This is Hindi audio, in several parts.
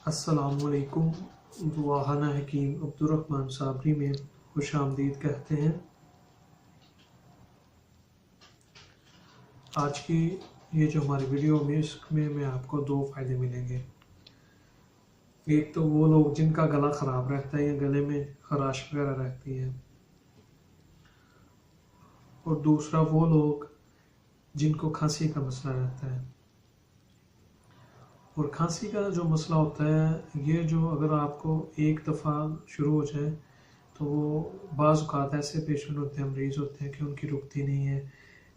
अस्सलामुअलैकुम। वाहाना हकीम अब्दुर्रहमान साबरी में खुश आमदीद कहते हैं। आज की ये जो हमारी वीडियो में इसमें मैं आपको दो फ़ायदे मिलेंगे। एक तो वो लोग जिनका गला ख़राब रहता है या गले में खराश वगैरह रहती है, और दूसरा वो लोग जिनको खांसी का मसला रहता है। और खांसी का जो मसला होता है, ये जो अगर आपको एक दफ़ा शुरू हो जाए तो वो बाज़ औक़ात ऐसे पेशेंट होते हैं, मरीज़ होते हैं कि उनकी रुकती नहीं है।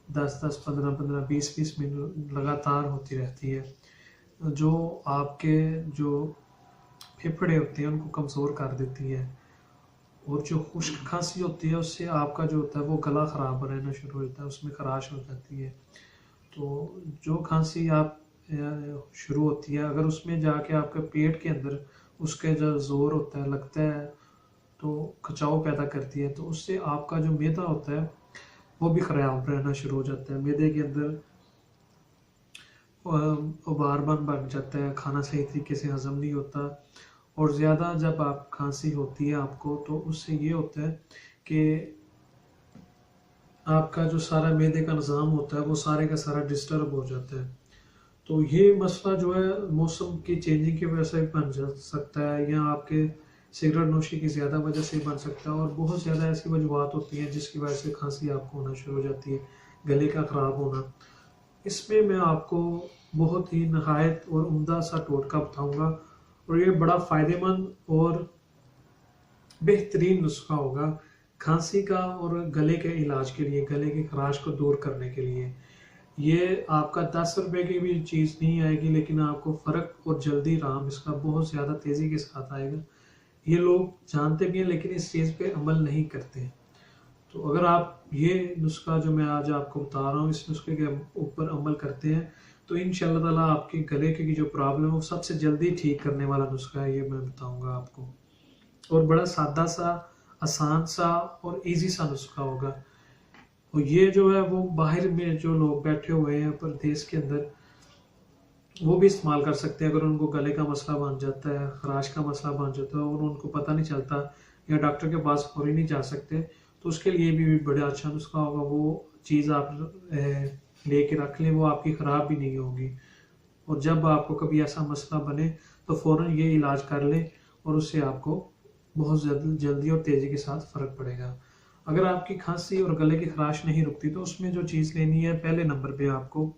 10-10, 15-15, 20-20 मिनट लगातार होती रहती है, जो आपके जो फेफड़े होते हैं उनको कमज़ोर कर देती है। और जो खुश्क खांसी होती है उससे आपका जो होता है वो गला ख़राब रहना शुरू हो जाता है, उसमें खराश हो जाती है। तो जो खांसी आप शुरू होती है, अगर उसमें जाके आपके पेट के अंदर उसके जो ज़ोर होता है लगता है तो खिंचाव पैदा करती है, तो उससे आपका जो मैदा होता है वो भी ख़राब रहना शुरू हो जाता है। मैदे के अंदर उबार बन जाता है, खाना सही तरीके से हज़म नहीं होता। और ज़्यादा जब आप खांसी होती है आपको, तो उससे ये होता है कि आपका जो सारा मैदे का निज़ाम होता है वो सारे का सारा डिस्टर्ब हो जाता है। तो ये मसला जो है मौसम की चेंजिंग की वजह से बन जा सकता है, या आपके सिगरेट नोशी की ज़्यादा वजह से बन सकता है। और बहुत ज़्यादा ऐसी वजूहत होती हैं जिसकी वजह से खांसी आपको होना शुरू हो जाती है, गले का ख़राब होना। इसमें मैं आपको बहुत ही नहायत और उम्दा सा टोटका बताऊंगा, और ये बड़ा फ़ायदेमंद और बेहतरीन नुस्खा होगा खांसी का और गले के इलाज के लिए, गले की खराश को दूर करने के लिए। ये आपका 10 रुपए की भी चीज़ नहीं आएगी, लेकिन आपको फ़र्क और जल्दी आराम इसका बहुत ज़्यादा तेज़ी के साथ आएगा। ये लोग जानते भी हैं लेकिन इस चीज़ पे अमल नहीं करते। तो अगर आप ये नुस्खा जो मैं आज आपको बता रहा हूँ, इस नुस्खे के ऊपर अमल करते हैं तो इंशाअल्लाह ताला आपके गले की जो प्रॉब्लम है वो सबसे जल्दी ठीक करने वाला नुस्खा है, ये मैं बताऊँगा आपको। और बड़ा सादा सा, आसान सा और ईजी सा नुस्खा होगा। और ये जो है वो बाहर में जो लोग बैठे हुए हैं प्रदेश के अंदर, वो भी इस्तेमाल कर सकते हैं। अगर उनको गले का मसला बन जाता है, खराश का मसला बन जाता है और उनको पता नहीं चलता या डॉक्टर के पास फौरी नहीं जा सकते, तो उसके लिए भी बड़ा अच्छा नुस्खा होगा। वो चीज़ आप ले के रख लें, वो आपकी ख़राब भी नहीं होगी। और जब आपको कभी ऐसा मसला बने तो फ़ौरन ये इलाज कर लें, और उससे आपको बहुत जल्दी और तेज़ी के साथ फ़र्क पड़ेगा। अगर आपकी खांसी और गले की खराश नहीं रुकती तो उसमें जो चीज़ लेनी है, पहले नंबर पे आपको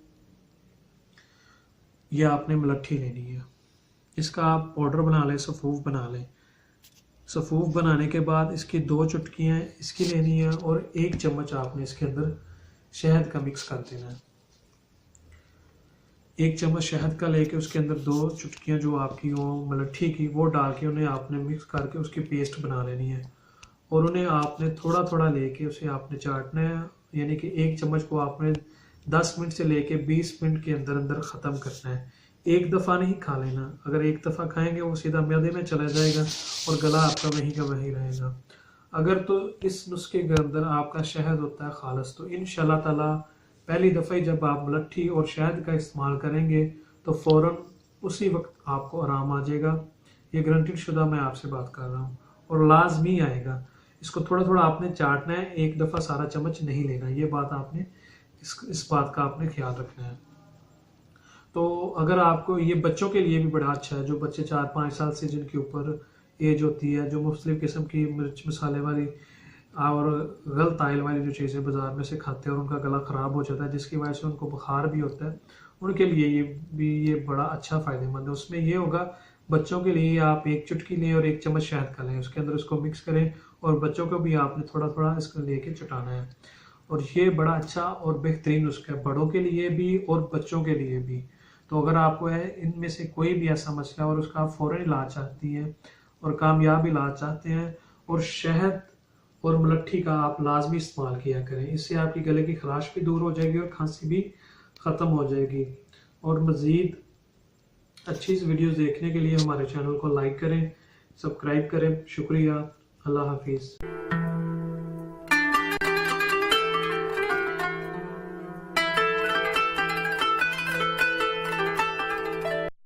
यह आपने मलट्ठी लेनी है। इसका आप पाउडर बना लें, सफ़ूफ बना लें। सफ़ूफ बनाने के बाद इसकी 2 चुटकियाँ इसकी लेनी है, और 1 चम्मच आपने इसके अंदर शहद का मिक्स कर देना है। 1 चम्मच शहद का लेके उसके अंदर 2 चुटकियाँ जो आपकी हो मलट्ठी की, वो डाल के उन्हें आपने मिक्स करके उसकी पेस्ट बना लेनी है। और उन्हें आपने थोड़ा थोड़ा लेके उसे आपने चाटना है, यानी कि 1 चम्मच को आपने 10 मिनट से लेके 20 मिनट के अंदर अंदर ख़त्म करना है। एक दफ़ा नहीं खा लेना, अगर एक दफ़ा खाएंगे वो सीधा मैदे में चला जाएगा और गला आपका वहीं का वहीं रहेगा। अगर तो इस नुस्खे के अंदर आपका शहद होता है खालस, तो इंशाअल्लाह ताला पहली दफ़ा ही जब आप मलट्ठी और शहद का इस्तेमाल करेंगे तो फ़ौरन उसी वक्त आपको आराम आ जाएगा। ये गारंटीड शुदा मैं आपसे बात कर रहा हूँ, और लाजमी आएगा। इसको थोड़ा थोड़ा आपने चाटना है, एक दफ़ा सारा चम्मच नहीं लेना। ये बात आपने इस बात का आपने ख्याल रखना है। तो अगर आपको ये बच्चों के लिए भी बड़ा अच्छा है, जो बच्चे 4-5 साल से जिनके ऊपर एज होती है, जो मुख्तलिफ़ किस्म की मिर्च मसाले वाली और गलत आयल वाली जो चीज़ें बाज़ार में से खाते हैं और उनका गला ख़राब हो जाता है, जिसकी वजह से उनको बुखार भी होता है, उनके लिए ये बड़ा अच्छा फ़ायदेमंद है। उसमें ये होगा, बच्चों के लिए आप 1 चुटकी लें और 1 चम्मच शहद का लें, उसके अंदर उसको मिक्स करें, और बच्चों को भी आपने थोड़ा थोड़ा इसको लेके चटाना है। और ये बड़ा अच्छा और बेहतरीन नुस्खा है, बड़ों के लिए भी और बच्चों के लिए भी। तो अगर आपको है इनमें से कोई भी ऐसा मसला और उसका आप फ़ौरन इलाज चाहती हैं और कामयाब इलाज चाहते हैं, और शहद और मलट्ठी का आप लाजमी इस्तेमाल किया करें, इससे आपकी गले की खराश भी दूर हो जाएगी और खांसी भी ख़त्म हो जाएगी। और मज़ीद अच्छी वीडियोज़ देखने के लिए हमारे चैनल को लाइक करें, सब्सक्राइब करें। शुक्रिया। अल्लाह हाफिज़।